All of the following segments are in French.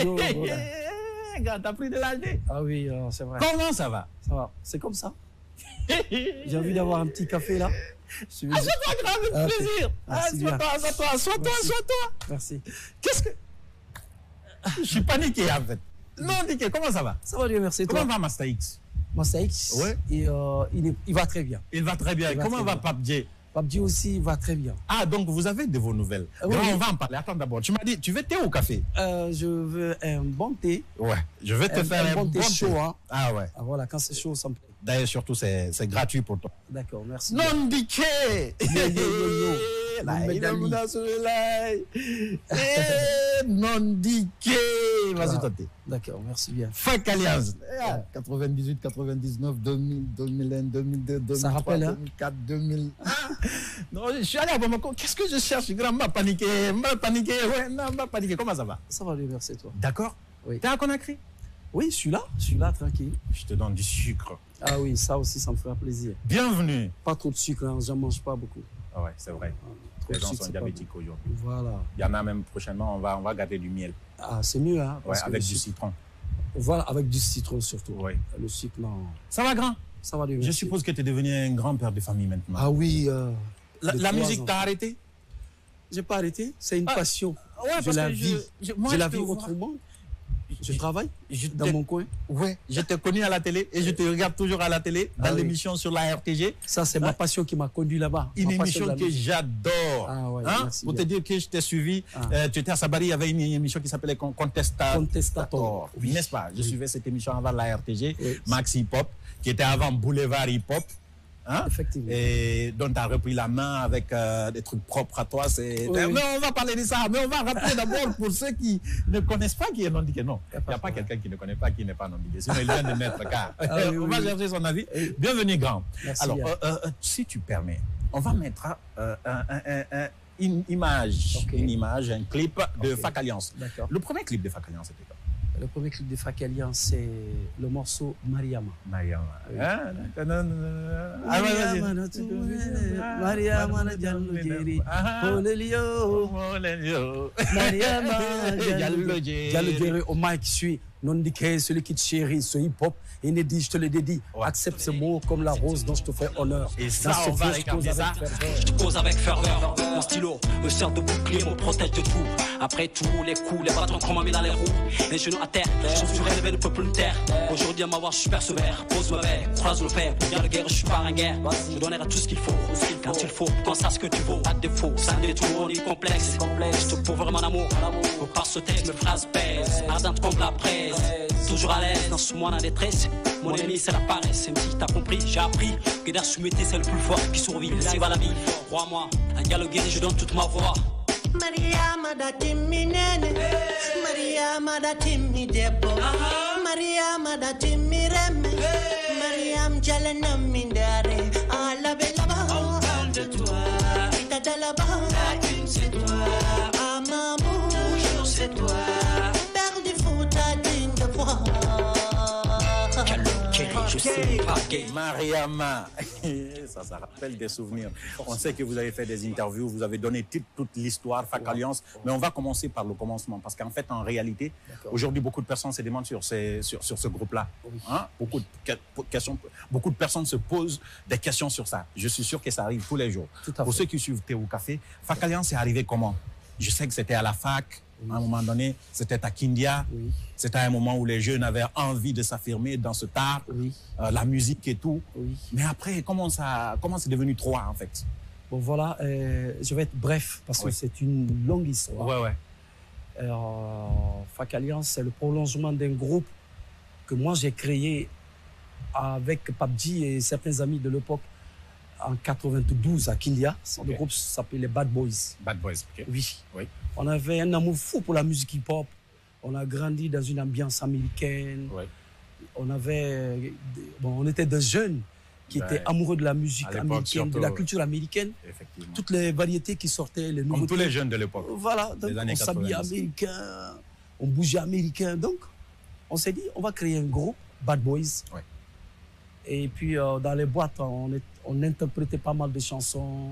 Yo, Gars, t'as pris de l'âge. ah oui, c'est vrai. Comment ça va? Ça va. C'est comme ça. J'ai envie d'avoir un petit café là. Assois-toi, grand, avec plaisir. Assois-toi, assois-toi. Merci. Qu'est-ce que... Je suis paniqué en fait. Non, Diké, comment ça va? Ça va, Dieu merci. Comment Toi? va Master X? Master X, Ouais. il va très bien. Il va très bien. Il va Comment très va bien. Pape J? Pape J aussi, il va très bien. Ah, donc vous avez de vos nouvelles. Oui. Grand, on va en parler. Attends d'abord. Tu m'as dit, tu veux thé ou café? Je veux un bon thé. Ouais. Je vais te faire un bon thé chaud. Hein. Ah ouais. Ah, voilà, quand c'est chaud, ça me plaît. D'ailleurs, surtout, c'est gratuit pour toi. D'accord, merci. Non, Diké! Yo, yo, yo, yo. Non, Diké! Vas-y, toi, thé. D'accord, merci bien. Fac Alliance. 98, 99, 2000, 2001, 2002, 2003, Ça rappelle, hein? 2004, 2000. Non, je suis allé à Bamako. Qu'est-ce que je cherche, grand? M'a paniqué. Ouais, non, m'a paniqué. Comment ça va? Ça va, Dieu merci, toi. D'accord. Oui. T'es à Conakry? Oui, je suis là, tranquille. Je te donne du sucre. Ah oui, ça aussi, ça me fera plaisir. Bienvenue. Pas trop de sucre, hein, j'en mange pas beaucoup. Ah ouais, c'est vrai. Trop Les de gens sucre, sont c'est pas diabétiques aujourd'hui. bon. Voilà. Il y en a même prochainement, on va garder du miel. Ah, c'est mieux, hein. Ouais, parce que avec le du sucre- citron. Voilà, avec du citron surtout. Oui. Le sucre, non. Ça va, grand? Ça va, Dieu Je merci. suppose que tu es devenu un grand-père de famille maintenant. Ah oui. La de 3 musique ans. t'a arrêté? J'ai pas arrêté, c'est une passion. Ouais, je parce la que vis. moi, Je la te vis vois. autrement. Je travaille Je dans t'ai- mon coin. Ouais, je t'ai connu à la télé et je te regarde toujours à la télé dans Ah oui. l'émission sur la RTG. Ça, c'est ma passion qui m'a conduit là-bas. Une Ma passion émission de la que musique. j'adore. Ah ouais, Hein? merci Pour bien. te dire que je t'ai suivi, Ah. tu étais à Sabari, il y avait une émission qui s'appelait Contestator. Oui. N'est-ce pas? Je suivais cette émission avant la RTG, Oui. Max Hip Hop, qui était avant Boulevard Hip Hop. Hein? Effectivement. Et dont tu as repris la main avec des trucs propres à toi. Oui. Mais on va parler de ça. Mais on va rappeler d'abord pour ceux qui ne connaissent pas qui est non-diqué. Non, il n'y a pas quelqu'un qui ne connaît pas qui n'est pas non-diqué. Sinon, il vient de naître. Car oui, on va oui. chercher son avis. Oui. Bienvenue, grand. Merci Alors, bien. si tu permets, on va mettre une image, Ok. une image, un clip de Ok. Fac Alliance. D'accord. Le premier clip de Fac Alliance, c'était quoi? Le premier clip de Fac Alliance, c'est le morceau Mariama. Mariama. Oui. Hein? Ah, ouais, vas-y. Mariama na jallo jeri. Olelio. Mariama Jallo Jeri. Jallo jeri au mic, je suis non diké, celui qui te chérit, ce hip-hop. Inédit, je te le dédie. Ouais. Accepte ce mot comme la rose dont je te fais honneur. Et ça, Dans ce on va flow, je regarder cause ça. avec ferveur. Je cause avec ferveur, mon stylo me sert de bouclier, me protège de tout. Après tous les coups, les bâtons qu'on m'a mis dans les roues. Les genoux à terre, je suis relevé, ne peut plus me taire. Aujourd'hui à m'avoir, je suis persévère. Pose ma belle, croise le père. Y'a le guerre, je suis pas un guerre. Je donnerai tout ce qu'il faut, quand il faut. Quand ça ce que tu vaux, pas de défaut. Ça ne détourne ni complexe. Je te prouverai mon amour. Par ce texte, mes phrases pèsent. Ardente comme la presse. Toujours à l'aise dans ce mois en détresse. Mon ennemi c'est la paresse, MC t'as compris, j'ai appris que dans soumetté c'est le plus fort qui survit, c'est va la vie, crois-moi, un dialogue guéri, je donne toute ma voix. Mariama da timmi nene, Mariama da timmi debbo, Mariama da timmi remme, Mariam jala nammi ndare, ala belaba, On parle de toi, ita dalaba, la une c'est toi, amamou, toujours c'est toi. père du foot à digne de voix. Dialogue guéri, je sais pas gay. Mariama. Ça rappelle des souvenirs. On sait que vous avez fait des interviews, vous avez donné toute l'histoire, Fac Alliance, mais on va commencer par le commencement. Parce qu'en fait, en réalité, aujourd'hui, beaucoup de personnes se demandent sur ce groupe-là. Oui. Hein? Beaucoup de personnes se posent des questions sur ça. Je suis sûr que ça arrive tous les jours. Tout à Pour fait. ceux qui suivent Thé ou Café, Fac Alliance est arrivé comment? Je sais que c'était à la fac, à un moment donné, c'était à Kindia. Oui. C'était un moment où les jeunes avaient envie de s'affirmer dans ce art, Oui. la musique et tout. Oui. Mais après, comment c'est devenu trois en fait? Bon, voilà, je vais être bref parce que Oui. c'est une longue histoire. Ouais. Fac Alliance, c'est le prolongement d'un groupe que moi j'ai créé avec Pape J et certains amis de l'époque en 92 à Kindia. Ok. Le groupe s'appelait les Bad Boys. Bad Boys, ok. Oui. Oui. On avait un amour fou pour la musique hip-hop. On a grandi dans une ambiance américaine. Ouais. On était des jeunes qui Ouais. étaient amoureux de la musique À l'époque, américaine, de la surtout, culture américaine. Effectivement. Toutes les variétés qui sortaient, les Comme nouveautés. tous les jeunes de l'époque. Voilà, donc Des années on s'habillait 90. américain, on bougeait américain. Donc, on s'est dit, on va créer un groupe, Bad Boys. Ouais. Et puis, dans les boîtes, on interprétait pas mal de chansons.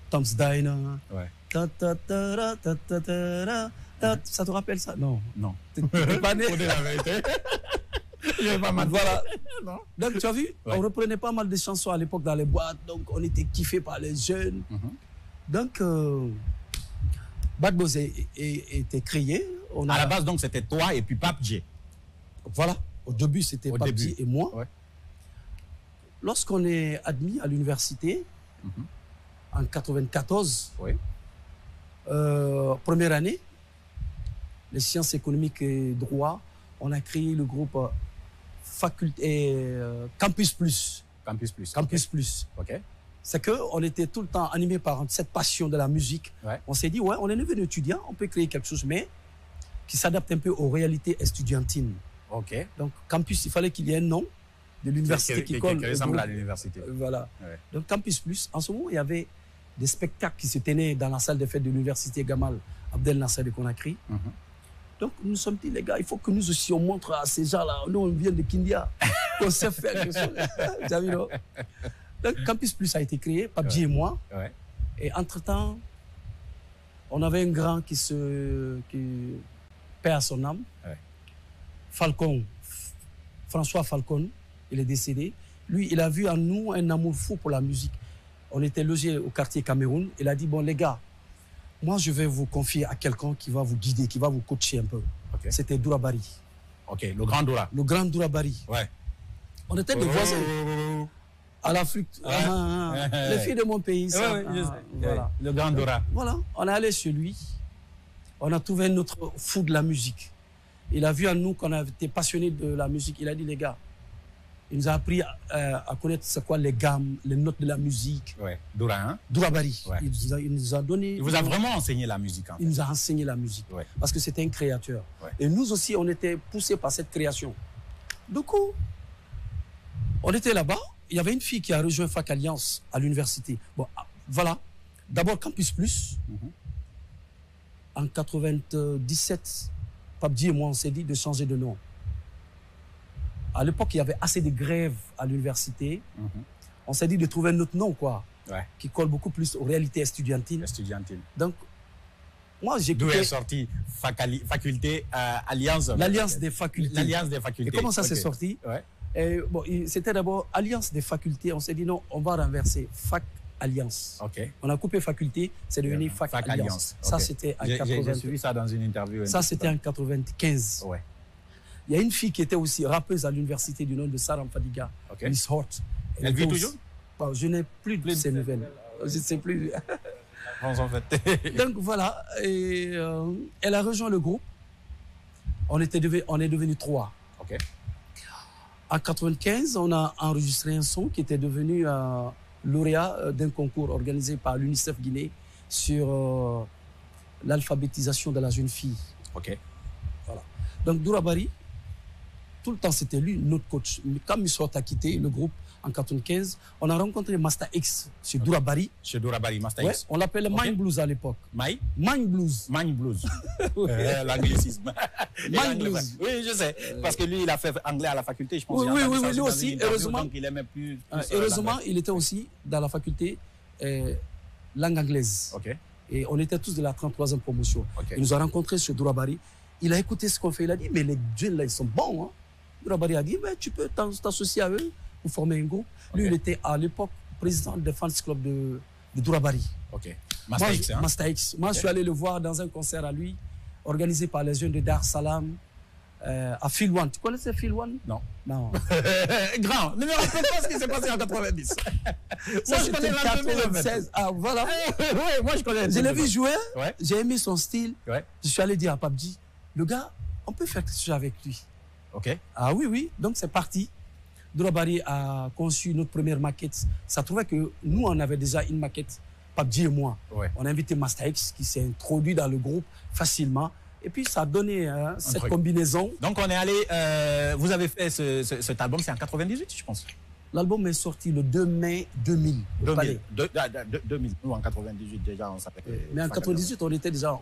Tom's Diner. Ouais. Ta ta ta ra, ta ta ta ra. Ça te rappelle ça? Non. Non. Tu n'es pas né. Pour dire la vérité. Je vais pas mentir. Voilà. Non. Donc, tu as vu, on reprenait pas mal de chansons à l'époque dans les boîtes. Donc, on était kiffés par les jeunes. Donc, Bad Boss était créé. À la base, donc, c'était toi et puis Pape J. Voilà. Au début, c'était Pape J et moi. Ouais. Lorsqu'on est admis à l'université, en 94, première année, les sciences économiques et droit, on a créé le groupe Campus Plus. Campus Plus. Campus Plus. OK. C'est qu'on était tout le temps animé par cette passion de la musique. Ouais. On s'est dit, ouais, on est neveu d'étudiants, on peut créer quelque chose, mais qui s'adapte un peu aux réalités estudiantines. OK. Donc, Campus, il fallait qu'il y ait un nom de l'université qui colle. Qui ressemble à l'université. Voilà. Ouais. Donc, Campus Plus, en ce moment, il y avait des spectacles qui se tenaient dans la salle des fêtes de l'université Gamal Abdel Nasser de Conakry. Donc, nous nous sommes dit, les gars, il faut que nous aussi, on montre à ces gens-là, nous, on vient de Kindia, qu'on sait faire quelque chose. Vous avez vu, non? Donc, Campus Plus a été créé, Pape et moi. Ouais. Et entre-temps, on avait un grand qui paie à son âme. Ouais. Falcon, François Falcon, il est décédé. Lui, il a vu en nous un amour fou pour la musique. On était logés au quartier Cameroun. Il a dit, bon, les gars, moi, je vais vous confier à quelqu'un qui va vous guider, qui va vous coacher un peu. Okay. C'était Doura Bari. OK, le grand Doura. Le grand Doura Bari. Ouais. On était des voisins. À l'Afrique. Les filles de mon pays. Ça, voilà. Le grand Doura. Voilà. On est allé chez lui. On a trouvé notre fou de la musique. Il a vu en nous qu'on était passionnés de la musique. Il a dit, les gars, il nous a appris à connaître c'est quoi les gammes, les notes de la musique. Ouais. Doura, hein? Doura Bari. Ouais. Il nous a donné... Il vous a vraiment enseigné la musique, en fait. Il nous a enseigné la musique. Ouais. Parce que c'était un créateur. Ouais. Et nous aussi, on était poussés par cette création. Du coup, on était là-bas. Il y avait une fille qui a rejoint Fac Alliance à l'université. Bon, voilà. D'abord Campus Plus. En 97, Pabdi et moi, on s'est dit de changer de nom. À l'époque, il y avait assez de grèves à l'université. On s'est dit de trouver un autre nom, quoi, qui colle beaucoup plus aux réalités estudiantines. Donc, moi, j'ai d'où est sorti faculté Alliance. L'Alliance des facultés. L'Alliance des facultés. Et comment ça s'est sorti? Et bon, c'était d'abord Alliance des facultés. On s'est dit non, on va renverser Fac Alliance. On a coupé faculté, c'est devenu Fac Alliance. Ça, c'était en 80. J'ai suivi ça dans une interview. Ça, c'était en 95. Il y a une fille qui était aussi rappeuse à l'université du nom de Saram Fadiga, Miss Hort. Elle vit toujours? Bon, je n'ai plus de ces nouvelles. Je ne sais plus. En fait. Donc voilà, et, elle a rejoint le groupe. On est devenus 3. En 95, on a enregistré un son qui était devenu lauréat d'un concours organisé par l'UNICEF Guinée sur l'alphabétisation de la jeune fille. Voilà. Donc Doura Bari, tout le temps c'était lui, notre coach. Mais quand Missot a quitté le groupe en 95, on a rencontré Master X chez Doura Bari. Chez Doura Bari, Master X. On l'appelait Mind Blues à l'époque. Mind Blues. Mind Blues. L'anglicisme. Mind Blues. Oui, je sais. Parce que lui, il a fait anglais à la faculté, je pense. Oui, lui aussi. Heureusement, donc il aimait plus heureusement, il était aussi dans la faculté langue anglaise. Et on était tous de la 33e promotion. Il nous a rencontrés chez Doura Bari. Il a écouté ce qu'on fait. Il a dit, mais les jeunes là, ils sont bons. Hein? Doura Bari a dit, mais tu peux t'associer à eux pour former un groupe. Lui, il était à l'époque président des fans club de Doura Bari. Master X. Hein? Master X. Moi, je suis allé le voir dans un concert à lui, organisé par les jeunes de Dar Salam, à Filwan. Tu connaissais Filwan? Non. Grand. Ne me rappelle pas ce qui s'est passé en 90. Ça, je connais 96. Ah, voilà. Oui, moi, je connais. Je l'ai vu jouer. J'ai aimé son style. Je suis allé dire à Pabdi, le gars, on peut faire quelque chose avec lui. Ah oui. Donc, c'est parti. Doura Bari a conçu notre première maquette. Ça trouvait que nous, on avait déjà une maquette, Pabdi et moi. On a invité Master X qui s'est introduit dans le groupe facilement. Et puis, ça a donné cette combinaison. Donc, on est allé... vous avez fait cet album, c'est en 98, je pense. L'album est sorti le 2 mai 2000. 2000. Nous, en 98, déjà, on s'appelait... Mais en 98, on était déjà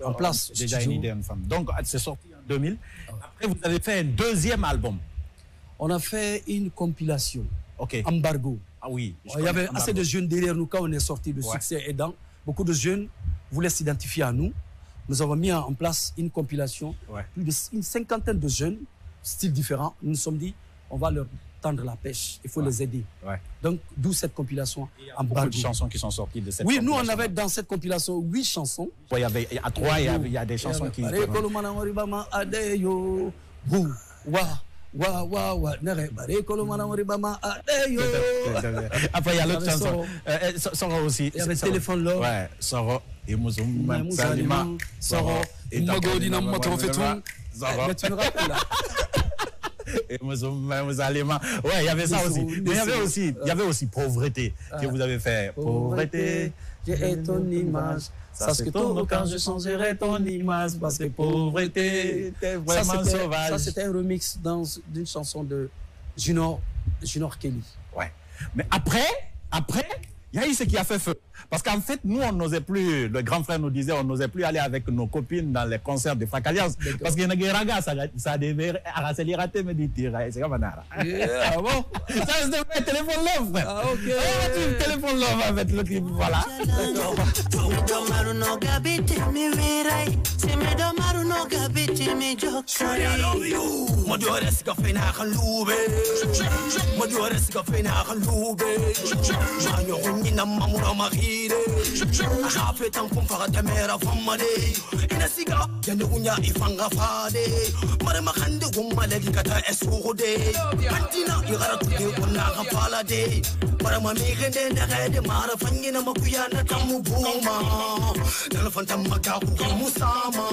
en place. Déjà une idée, une femme. Donc, c'est sorti en 2000. Après, vous avez fait un deuxième album. On a fait une compilation. Embargo. Ah oui. Il y avait assez de jeunes derrière nous quand on est sorti. Le succès aidant. Beaucoup de jeunes voulaient s'identifier à nous. nous avons mis en place une compilation, plus d'une cinquantaine de jeunes, styles différents. Nous nous sommes dit, on va leur tendre la pêche, il faut les aider. Donc, d'où cette compilation. Il y a beaucoup de chansons qui sont sorties de cette compilation. Oui, nous, on avait dans cette compilation 8 chansons. Il y avait à 3, il y a des chansons qui... Après, il y a l'autre chanson. Soro aussi. Il y avait Téléphone Love. Ouais, Soro. Et Mouzouma, Salima. Soro. Et Magodina, Motorofetou. Mais tu me rappelles là. Et Mouzalima. Ouais, il y avait ça aussi. Mais il y avait aussi Pauvreté que vous avez fait. Pauvreté, j'ai ton image. Parce que tôt quand je changerai ton image, parce que pauvreté, t'es vraiment sauvage. Ça, c'était un remix d'une chanson de Junior Kelly. Ouais. Mais après, il y a eu ce qui a fait feu. Parce qu'en fait, nous, on n'osait plus, le grand frère nous disait, on n'osait plus aller avec nos copines dans les concerts de Facaliance. Parce qu'il y a une guerre, ça devait rater, mais dit, c'est comme un ara. Ah bon? Ça, c'était Téléphone Love, frère. Ah, ok. Téléphone Love avec le clip, voilà. Ahafe tampon farata mera famade ina siga yande unya ifanga fade mare makhande gummale dikata esude kantina igara tude kunna khafala de mare mami gende ndagade mara fangina makuyana tamubuma dal fantam maka ku musama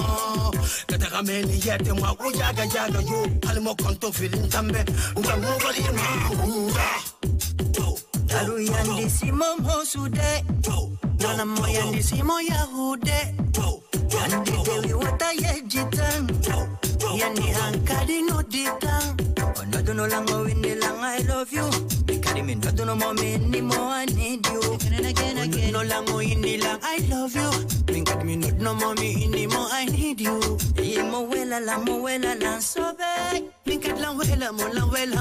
kata kameni yete mako yaga yo almo konto filin tambe ungamu balima Alu yandisimo mosude Nana mo yandisimo yahude Yandide wiwata yejitan Yani hankadi no ditan Onodo no lango windi lang I love you Mikari min dodo no mo mini mo I need you Onodo no lango windi lang I love you Mikari min dodo no mo mini mo I need you Ye mo wela la sobe Mikari lang wela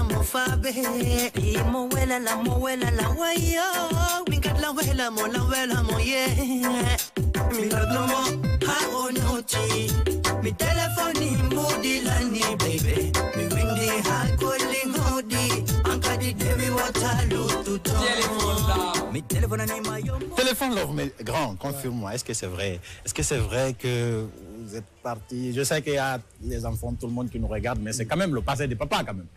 mo fabe Ye mo wela la wayo Mikari lang wela mo yeah Mikari lang mo ha onoti Mi telefoni moody lani baby Mi windy high calling hoodie Ankadi devi watalu tuto Mi téléphone ni mayo Téléphone Love, mais grand, confirme-moi, est-ce que c'est vrai? Est-ce que c'est vrai que vous êtes parti? Je sais qu'il y a les enfants, tout le monde qui nous regarde, mais c'est quand même le passé des papas quand même.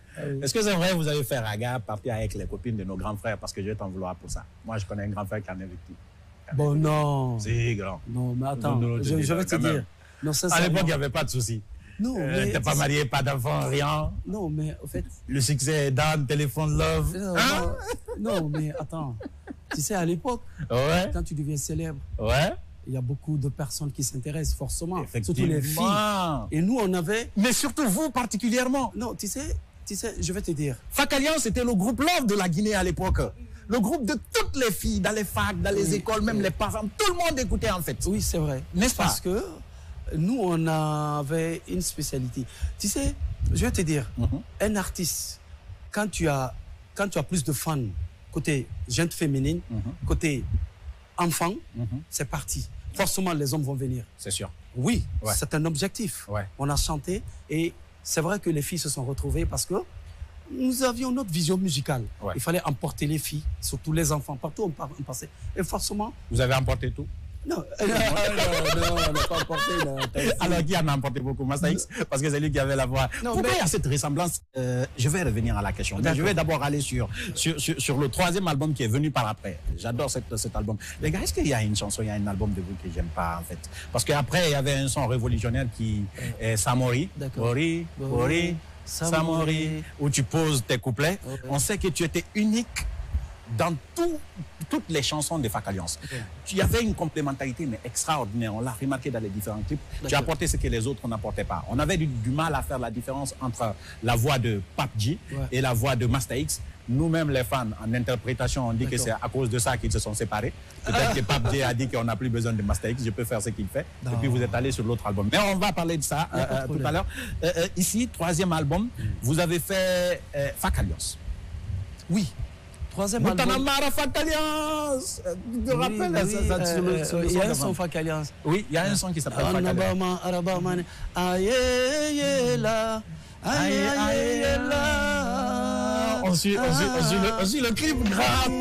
Est-ce que c'est vrai que vous avez fait raga, partir avec les copines de nos grands frères? Parce que je vais t'en vouloir pour ça. Moi, je connais un grand frère qui en est victime. Bon, non. C'est grand. Non, mais attends, je vais te dire. Non, à l'époque, il n'y avait pas de soucis. Non, mais... t'es pas marié, pas d'enfant, rien. Non, mais au fait... Le succès est dans Téléphone Love. Non, mais attends. Tu sais, à l'époque, quand tu deviens célèbre, il y a beaucoup de personnes qui s'intéressent forcément. Surtout les filles. Et nous, on avait... Mais surtout vous, particulièrement. Non, tu sais, je vais te dire. Facaliance, c'était le groupe Love de la Guinée à l'époque. Le groupe de toutes les filles, dans les facs, dans les écoles, même les parents. Tout le monde écoutait en fait. Oui, c'est vrai. N'est-ce pas? Parce que nous, on avait une spécialité. Tu sais, je vais te dire, un artiste, quand tu as plus de fans, côté jeune féminine, côté enfant, c'est parti. Forcément, les hommes vont venir. C'est sûr. Oui, c'est un objectif. On a chanté et c'est vrai que les filles se sont retrouvées parce que nous avions notre vision musicale. Il fallait emporter les filles, surtout les enfants. Partout on passait. Et forcément... Vous avez emporté tout? Non, on n'a pas emporté. Alors, qui en a emporté beaucoup? Master X, parce que c'est lui qui avait la voix. Pourquoi il y a cette ressemblance? Je vais revenir à la question. Mais je vais d'abord aller sur le troisième album qui est venu par après. J'adore cet album. Les gars, est-ce qu'il y a une chanson, il y a un album de vous que j'aime pas, en fait? Parce qu'après, il y avait un son révolutionnaire qui est Samori. Ori, Samori, où tu poses tes couplets. On sait que tu étais unique dans toutes les chansons de Facaliance. Il y avait une complémentarité mais extraordinaire. On l'a remarqué dans les différents clips. Tu as apporté ce que les autres n'apportaient pas. On avait du mal à faire la différence entre la voix de Pape G et la voix de Master X. Nous-mêmes, les fans, en interprétation, on dit que c'est à cause de ça qu'ils se sont séparés. Peut-être que Pape G a dit qu'on n'a plus besoin de Master X, je peux faire ce qu'il fait. Et puis vous êtes allé sur l'autre album. Mais on va parler de ça tout à l'heure. Ici, troisième album, vous avez fait Facaliance. Oui. troisième album. Moutanamara Fakaliance. Tu te rappelles ça? Il y a un son Fakaliance. Oui, il y a un son qui s'appelle Fakaliance. On suit le clip grave.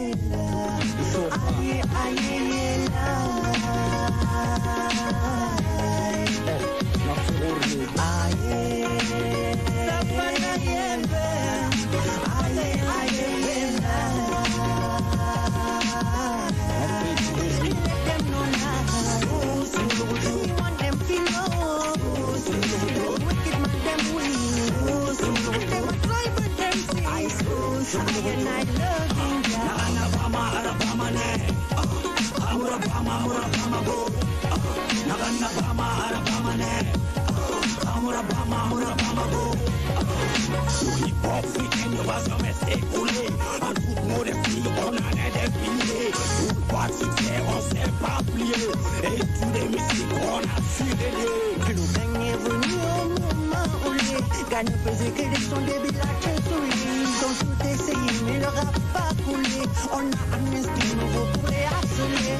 Gagne pesé que les sons des villages souris. Donc tout essayer, mais le rap pas coulé. On a amnesty nouveau pour les harceler.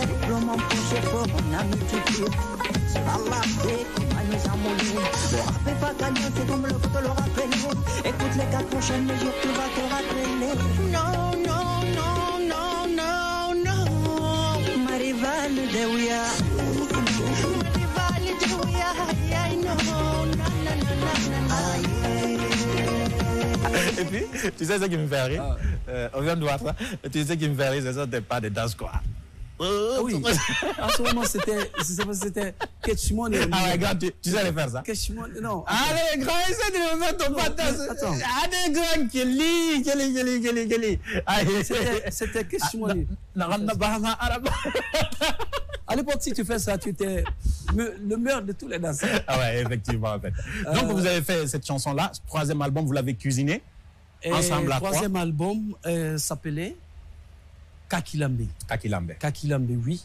Diplôme empoché pour on a multiplié. C'est pas la paix, comment nous a moulé. Le rap est pas gagnant, c'est comme le foot le rappelé. Écoute les 4 prochaines mesures, tu vas te rappeler. Non, non, non, non, non, non. Ma rivale de Ouya. Ma rivale de Ouya, I know. Et puis, tu sais ce qui me fait rire? On vient de voir ça. Tu sais ce qui me fait rire, c'est ça, t'es pas de danse quoi. Oui, en ce moment c'était Ketchimon. Ah ouais, grand, tu sais le faire ça? Ketchimon, non. Allez, grand, essaie de me mettre ton patin. Attends. Allez, grand, Kelly. C'était Ketchimon. À l'époque, si tu fais ça, tu étais le meilleur de tous les danseurs. Ah ouais, effectivement, en fait. Donc, vous avez fait cette chanson-là, ce troisième album, vous l'avez cuisiné ensemble à trois. Le troisième album s'appelait Kakilambe. Kakilambe, oui.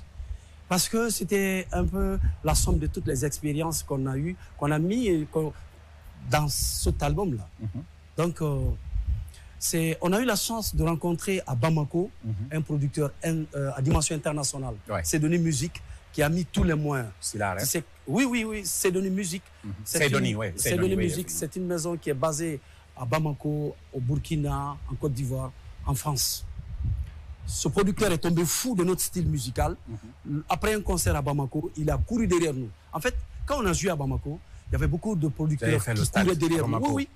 Parce que c'était un peu la somme de toutes les expériences qu'on a eues, qu'on a mis dans cet album-là. Donc, on a eu la chance de rencontrer à Bamako un producteur à dimension internationale. Ouais. C'est Donné Musique qui a mis tous les moyens. Oui, c'est Donné Musique. C'est Donné Musique. C'est une maison qui est basée à Bamako, au Burkina, en Côte d'Ivoire, en France. Ce producteur est tombé fou de notre style musical. Après un concert à Bamako, il a couru derrière nous. En fait, quand on a joué à Bamako, il y avait beaucoup de producteurs qui couraient derrière nous. Oui.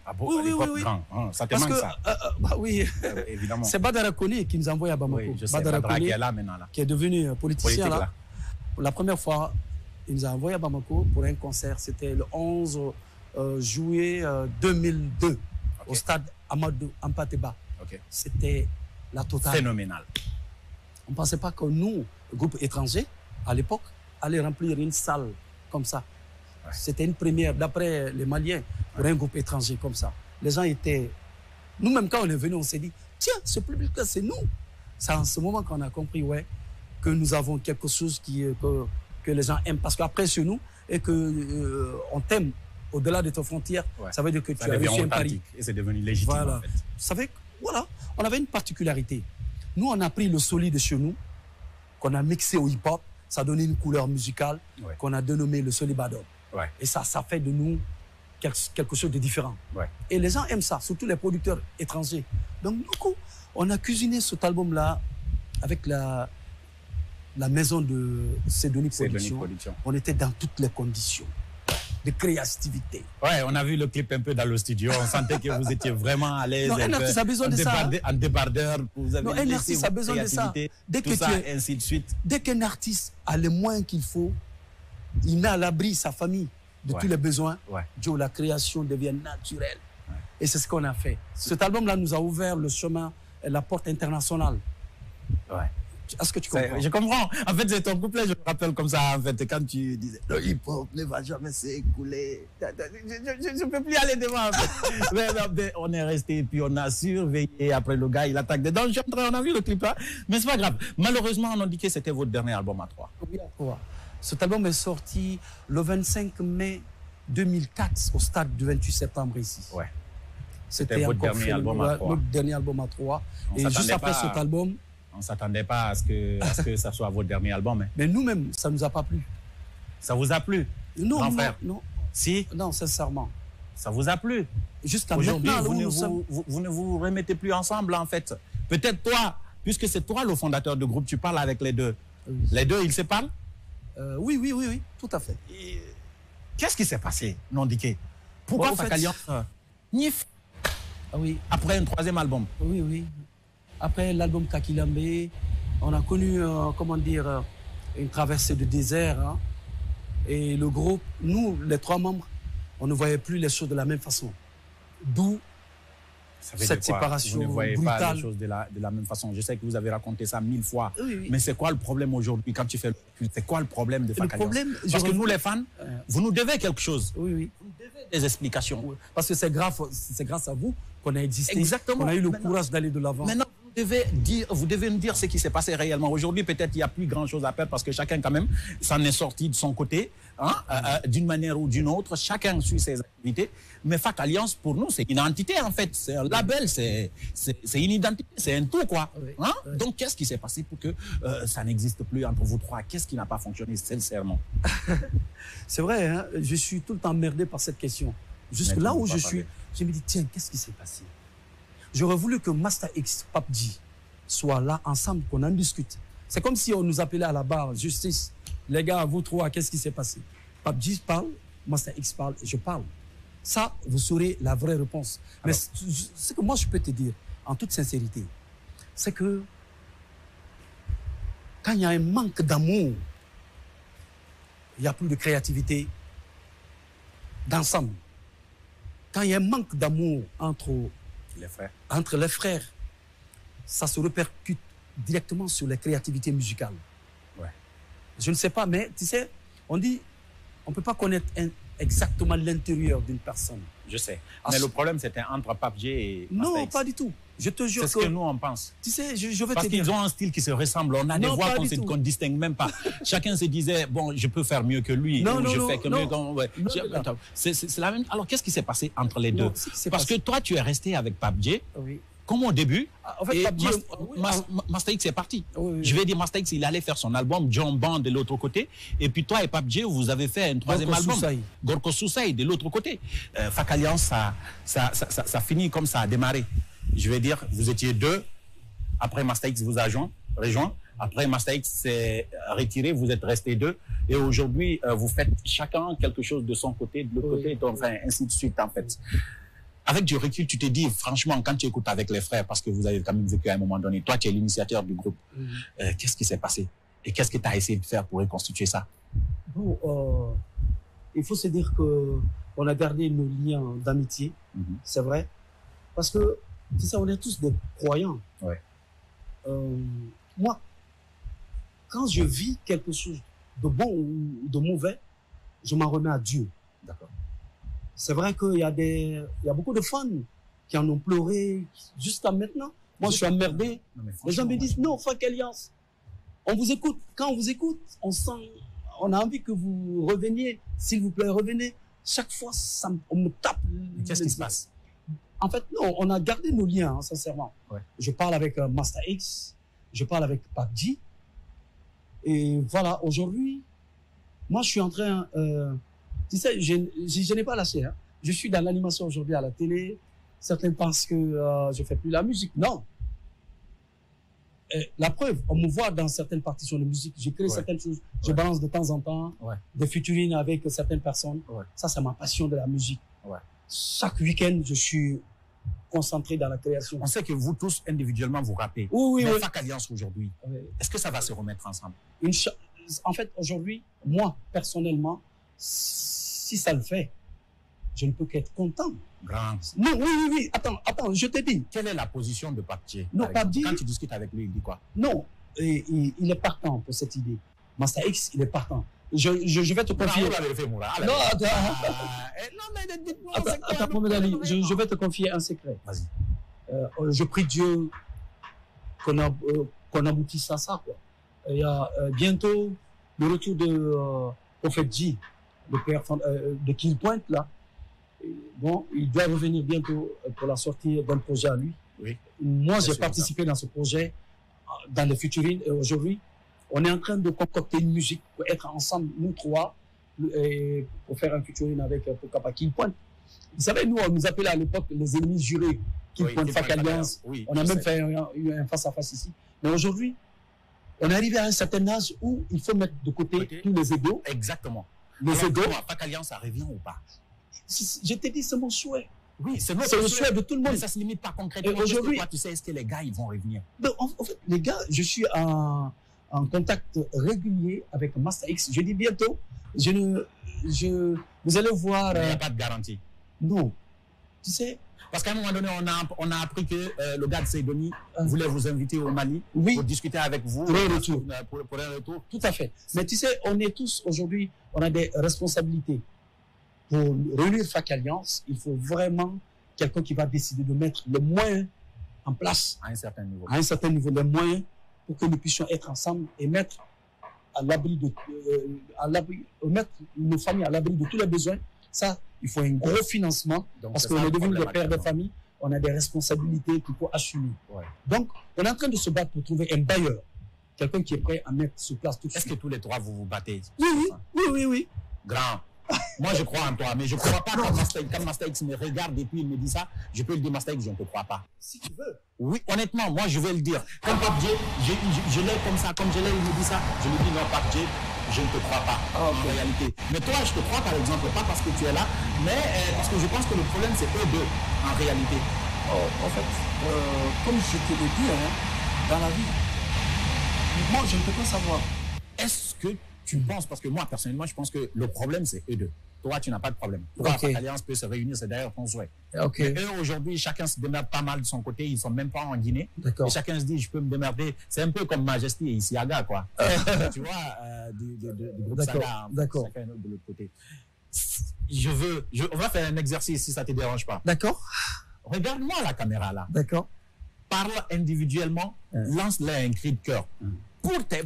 Ça te manque ça? Oui, évidemment. C'est Badara Kone qui nous a envoyé à Bamako. Oui, je sais, Badara qui est là maintenant. Qui est devenu politicien là. Pour la première fois, il nous a envoyé à Bamako pour un concert. C'était le 11 juillet 2002 au stade Amadou Ampateba. C'était la totale. Phénoménal. On ne pensait pas que nous, groupe étranger, à l'époque, allait remplir une salle comme ça. C'était une première, d'après les Maliens, pour un groupe étranger comme ça. Les gens étaient... Nous-mêmes, quand on est venu, on s'est dit, tiens, ce public-là, c'est nous. C'est en ce moment qu'on a compris, que nous avons quelque chose que les gens aiment. Parce qu'après, chez nous, et qu'on t'aime au-delà de tes frontières, ça veut dire que tu as réussi un pari. Et c'est devenu légitime, en fait. Vous savez, on avait une particularité. Nous, on a pris le solide chez nous, qu'on a mixé au hip-hop, ça a donné une couleur musicale, qu'on a dénommé le solibador. Et ça fait de nous quelque chose de différent. Et les gens aiment ça, surtout les producteurs étrangers. Donc, du coup, on a cuisiné cet album-là avec la maison de Sedoni Production. On était dans toutes les conditions de créativité. On a vu le clip un peu dans le studio. On sentait que vous étiez vraiment à l'aise. Un artiste a besoin de ça. En débardeur. Vous avez un artiste a besoin de ça. Ainsi de suite. Dès qu'un artiste a les moyens qu'il faut, il met à l'abri sa famille de tous les besoins. Joe, la création devient naturelle. Et c'est ce qu'on a fait. Cet album-là nous a ouvert le chemin, la porte internationale. Est-ce que tu comprends? Je comprends. En fait, c'est ton couplet, je me rappelle comme ça, en fait, quand tu disais « Le hip-hop ne va jamais s'écouler ». Je ne peux plus aller devant, en fait. mais on est resté, puis on a surveillé. Après, le gars, il attaque dedans. On a vu le clip là, mais c'est pas grave. Malheureusement, on a dit que c'était votre dernier album à trois. Cet album est sorti le 25 mai 2004 au stade du 28 septembre ici. C'était votre encore dernier album à 3. Notre dernier album à 3. Et juste après cet album... On ne s'attendait pas à ce que ça soit votre dernier album. Hein. Mais nous-mêmes, ça ne nous a pas plu. Ça vous a plu? Non, non. Si? Non, sincèrement. Ça vous a plu? Jusqu'à aujourd'hui, maintenant, vous ne vous remettez plus ensemble, en fait. Peut-être toi, puisque c'est toi le fondateur du groupe, tu parles avec les deux. Oui. Les deux, ils se parlent? Oui, tout à fait. Qu'est-ce qui s'est passé, Nondiké? Pourquoi Fakaliance Nif? Oui. Après un troisième album? Oui. Après l'album Kakilambe, on a connu, une traversée de désert. Hein. Et le groupe, nous, les 3 membres, on ne voyait plus les choses de la même façon. D'où cette séparation brutale. Vous ne voyez pas les choses de la même façon. Je sais que vous avez raconté ça 1000 fois. Oui. Mais c'est quoi le problème aujourd'hui quand tu fais le recul? C'est quoi le problème de Fakaliance? Parce que nous, les fans, vous nous devez quelque chose. Oui. Vous nous devez des explications. Oui. Parce que c'est grâce à vous qu'on a existé. Exactement. On a eu le courage d'aller de l'avant. Maintenant, vous devez me dire ce qui s'est passé réellement. Aujourd'hui, peut-être il n'y a plus grand-chose à perdre parce que chacun, quand même, s'en est sorti de son côté, hein, d'une manière ou d'une autre. Chacun suit ses activités. Mais Fakaliance, pour nous, c'est une entité, en fait. C'est un label, c'est une identité, c'est un tout, quoi. Oui. Hein? Oui. Donc, qu'est-ce qui s'est passé pour que ça n'existe plus entre vous 3? Qu'est-ce qui n'a pas fonctionné, sincèrement? C'est vrai, hein? Je suis tout le temps emmerdé par cette question. Jusque là où je suis, je me dis, tiens, qu'est-ce qui s'est passé? J'aurais voulu que Master X, Pape G soient là ensemble, qu'on en discute. C'est comme si on nous appelait à la barre, justice. Les gars, vous 3, qu'est-ce qui s'est passé? Pape G parle, Master X parle, et je parle. Ça, vous saurez la vraie réponse. Alors, mais ce que moi, je peux te dire, en toute sincérité, c'est que quand il y a un manque d'amour, il n'y a plus de créativité d'ensemble. Quand il y a un manque d'amour entre les frères, ça se répercute directement sur les créativités musicales. Ouais. Je ne sais pas, mais tu sais, on dit, on ne peut pas connaître exactement l'intérieur d'une personne. Je sais. Mais le problème, c'était entre Pape G et Master Non, X. pas du tout. Je te jure que... C'est ce que nous, on pense. Tu sais, je vais te dire... Parce qu'ils ont un style qui se ressemble. On a des voix qu'on ne distingue même pas. Chacun se disait, bon, je peux faire mieux que lui. Non, ou je fais que mieux que... Ouais. C'est la même... Alors, qu'est-ce qui s'est passé entre les deux? Parce que toi, tu es resté avec Pape G. Oui. Comme au début, en fait, Master X est parti. Oui. Je vais dire, Master X, il allait faire son album, John Band de l'autre côté. Et puis toi et Pape G, vous avez fait un troisième album, Gorko Soussaï, de l'autre côté. Fakaliance, ça finit comme ça a démarré. Je vais dire, vous étiez 2. Après, Master X vous a rejoint. Après, Master X s'est retiré, vous êtes restés 2. Et aujourd'hui, vous faites chacun quelque chose de son côté, de l'autre côté, enfin, ainsi de suite, en fait. Avec du recul, tu te dis, franchement, quand tu écoutes avec les frères, parce que vous avez quand même vécu à un moment donné, toi, tu es l'initiateur du groupe, qu'est-ce qui s'est passé? Et qu'est-ce que tu as essayé de faire pour reconstituer ça? Bon, il faut se dire qu'on a gardé nos liens d'amitié, c'est vrai. Parce que, tu sais, on est tous des croyants. Ouais. Moi, quand je vis quelque chose de bon ou de mauvais, je m'en remets à Dieu. D'accord. C'est vrai qu'il y a beaucoup de fans qui en ont pleuré jusqu'à maintenant. Moi, je suis emmerdé. Les gens me disent, non, Fakaliance, on vous écoute. Quand on vous écoute, on a envie que vous reveniez. S'il vous plaît, revenez. Chaque fois, on me tape. Qu'est-ce qui se passe? En fait, non, on a gardé nos liens, hein, sincèrement. Ouais. Je parle avec Master X, je parle avec Pape G. Et voilà, aujourd'hui, moi, je suis en train... tu sais, je n'ai pas lâché. Hein. Je suis dans l'animation aujourd'hui à la télé. Certains pensent que je ne fais plus la musique. Non. La preuve, on me voit dans certaines partitions de musique. J'écris certaines choses. Je balance de temps en temps des featuring avec certaines personnes. Ouais. Ça, c'est ma passion de la musique. Ouais. Chaque week-end, je suis concentré dans la création. On sait que vous tous, individuellement, vous rappez. Oui. Mais Fakaliance aujourd'hui, est-ce que ça va se remettre ensemble? En fait, aujourd'hui, moi, personnellement, si ça le fait, je ne peux qu'être content. Grand. Non, oui. Attends, je te dis. Quelle est la position de Pape G? Non, Pape G. Quand tu discutes avec lui, il dit quoi? Non, il est partant pour cette idée. Master X, il est partant. Je vais te confier. Non, attends, Mohamed Ali, je vais te confier un secret. Vas-y. Je prie Dieu qu'on aboutisse à ça, quoi. Il y a bientôt le retour de Prophète G, le père de Kill Point, là. Bon, il doit revenir bientôt pour la sortie d'un projet à lui. Oui. Moi, j'ai participé dans ce projet, dans les featuring, et aujourd'hui, on est en train de concocter une musique pour être ensemble, nous trois, et pour faire un featuring avec pourquoi pas King Point. Vous savez, nous, on nous appelait à l'époque les ennemis jurés, King Point, Fac Alliance. Oui, on a même fait un face-à-face ici. Mais aujourd'hui, on est arrivé à un certain âge où il faut mettre de côté tous les égos. Exactement. Les égos. Fac Alliance, ça revient ou pas? Je t'ai dit, c'est mon souhait. Oui, c'est le souhait de tout le monde. Mais ça se limite pas concrètement. Aujourd'hui, tu sais, est-ce que les gars, ils vont revenir? En fait, les gars, je suis en contact régulier avec Master X. Je dis bientôt, vous allez voir. Il n'y a pas de garantie. Non. Tu sais. Parce qu'à un moment donné, on a appris que le gars de Seydoni voulait vous inviter au Mali pour discuter avec vous. Pour un retour. Pour un retour. Tout à fait. Mais tu sais, on est tous aujourd'hui, on a des responsabilités. Pour réunir Fac Alliance, il faut vraiment quelqu'un qui va décider de mettre les moyens en place. À un certain niveau. À un certain niveau, les moyens pour que nous puissions être ensemble et mettre à l'abri de, mettre nos familles à l'abri de tous les besoins. Ça, il faut un gros financement. Donc, parce qu'on est devenu des pères de famille. On a des responsabilités qu'il faut assumer. Ouais. Donc, on est en train de se battre pour trouver un bailleur. Quelqu'un qui est prêt à mettre sur place tout de suite. Est-ce que tous les trois, vous vous battez? Oui. Grand. Moi, je crois en toi, mais je ne crois pas quand Master X me regarde et puis il me dit ça, je peux le dire, Master X, je ne te crois pas. Si tu veux. Oui, honnêtement, moi, je vais le dire. Comme Pape J, je l'ai comme ça, comme je l'ai, il me dit ça, je lui dis non, Pape J, je ne te crois pas, en réalité. Mais toi, je te crois, par exemple, pas parce que tu es là, mais parce que je pense que le problème, c'est eux deux, en réalité. En fait, comme je te l'ai dit, dans la vie, moi, je ne peux pas savoir. Est-ce que tu penses, parce que moi, personnellement, je pense que le problème, c'est eux deux. Toi, tu n'as pas de problème. Toi, l'Alliance peut se réunir, c'est d'ailleurs ton souhait. Mais eux, aujourd'hui, chacun se démerde pas mal de son côté. Ils ne sont même pas en Guinée. Et chacun se dit, je peux me démerder. C'est un peu comme Majesty et Isiaga, quoi. Tu vois, du groupe Saga, chacun de l'autre côté. On va faire un exercice, si ça ne te dérange pas. D'accord. Regarde-moi la caméra, là. D'accord. Parle individuellement, lance-leur un cri de cœur.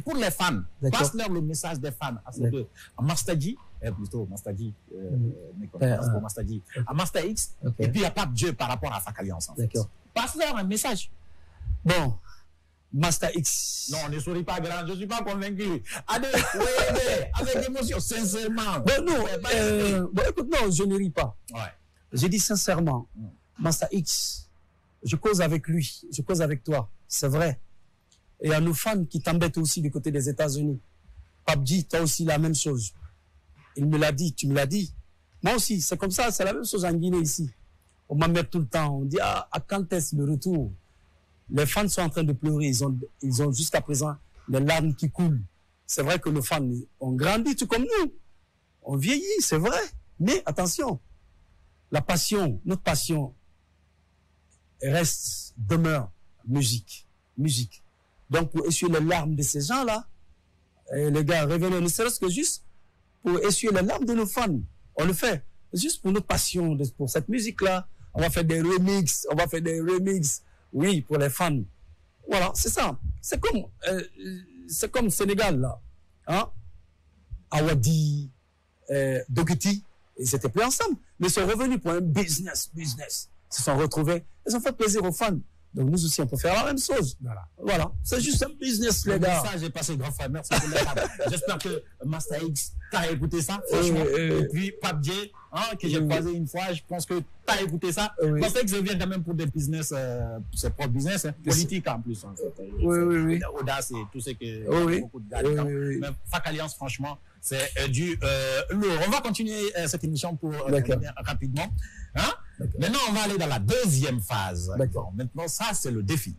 Pour les fans, passe-leur le message des fans à ces deux. À Mastadji, plutôt Mastadji, pour Mastadji, à Master X, et puis il n'y a pas de jeu par rapport à Fac Alliance. D'accord. Passe-leur un message. Bon, Master X. Non, ne souris pas, grand, je ne suis pas convaincu. Allez, avec émotion, sincèrement. Bon, écoute, non, je ne ris pas. Ouais. J'ai dit sincèrement, Master X, je cause avec lui, je cause avec toi, c'est vrai. Et à nos fans qui t'embêtent aussi du côté des États-Unis. PUBG, toi aussi la même chose. Il me l'a dit, tu me l'as dit. Moi aussi, c'est comme ça, c'est la même chose en Guinée ici. On m'embête tout le temps. On dit, à quand est-ce le retour? Les fans sont en train de pleurer. Ils ont jusqu'à présent les larmes qui coulent. C'est vrai que nos fans ont grandi tout comme nous. On vieillit, c'est vrai. Mais attention, la passion, notre passion demeure musique. Donc, pour essuyer les larmes de ces gens-là, les gars, revenez, ne serait-ce que juste pour essuyer les larmes de nos fans. On le fait juste pour notre passion, pour cette musique-là. On va faire des remixes, oui, pour les fans. Voilà, c'est ça. C'est comme Sénégal, là. Hein? Awadi, Dogiti, ils étaient plus ensemble, mais ils sont revenus pour un business. Ils se sont retrouvés, ils ont fait plaisir aux fans. Donc nous aussi, on peut faire la même chose. Voilà. C'est juste un business, les gars. Ça, j'ai passé, grand frère. Merci pour les J'espère que Master X, t'as écouté ça, franchement. Et puis, Pape J, que j'ai croisé une fois, je pense que t'as écouté ça. Master X vient quand même pour des business, ses propres business, politiques en plus. En fait. Oui. Audace et tout ce que beaucoup de gars. Mais Fac Alliance, franchement, c'est du lourd. On va continuer cette émission pour terminer rapidement. Maintenant, on va aller dans la deuxième phase. D'accord. Maintenant, ça, c'est le défi.